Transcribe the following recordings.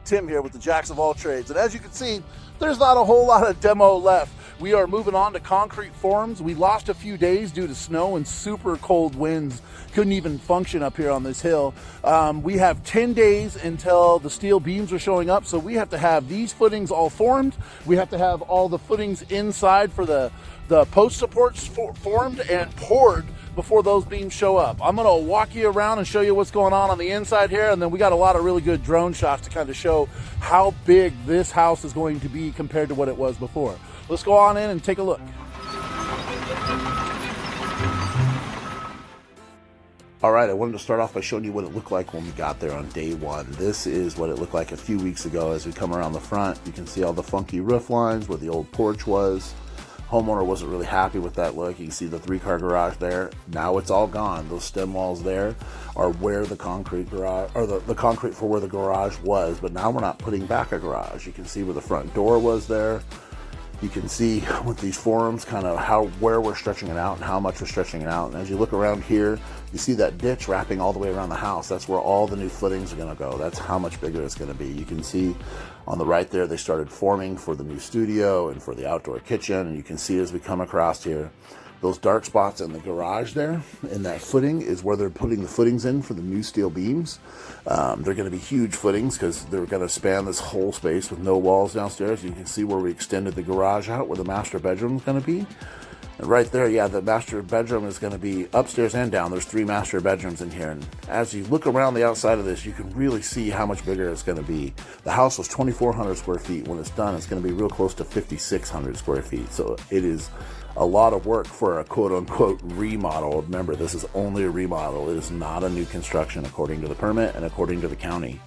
Tim here with the Jacks of all trades, and as you can see, there's not a whole lot of demo left. We are moving on to concrete forms. We lost a few days due to snow and super cold winds. Couldn't even function up here on this hill. We have 10 days until the steel beams are showing up, so we have to have these footings all formed. We have to have all the footings inside for the post supports formed and poured before those beams show up. I'm gonna walk you around and show you what's going on the inside here, and then we got a lot of really good drone shots to kind of show how big this house is going to be compared to what it was before. Let's go on in and take a look. All right, I wanted to start off by showing you what it looked like when we got there on day one. This is what it looked like a few weeks ago. As we come around the front, you can see all the funky roof lines where the old porch was. Homeowner wasn't really happy with that look. You can see the 3-car garage there. Now it's all gone. Those stem walls there are where the concrete garage, or the concrete for where the garage was, but now we're not putting back a garage. You can see where the front door was there. You can see with these forms kind of where we're stretching it out and how much we're stretching it out. And as you look around here, you see that ditch wrapping all the way around the house. That's where all the new footings are going to go. That's how much bigger it's going to be. You can see on the right there, they started forming for the new studio and for the outdoor kitchen. And you can see as we come across here, those dark spots in the garage there, in that footing, is where they're putting the footings in for the new steel beams. They're going to be huge footings because they're going to span this whole space with no walls downstairs. You can see where we extended the garage out, where the master bedroom is going to be. And right there, yeah, the master bedroom is going to be upstairs and down. There's 3 master bedrooms in here. And as you look around the outside of this, you can really see how much bigger it's going to be. The house was 2,400 square feet. When it's done, it's going to be real close to 5,600 square feet. So it is a lot of work for a quote-unquote remodel. Remember, this is only a remodel. It is not a new construction according to the permit and according to the county.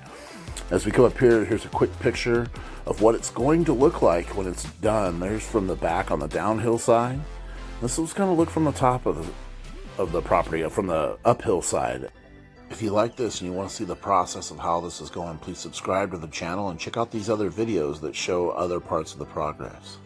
As we come up here, here's a quick picture of what it's going to look like when it's done. There's from the back on the downhill side. This is going to look from the top of the property, from the uphill side. If you like this and you want to see the process of how this is going, please subscribe to the channel and check out these other videos that show other parts of the progress.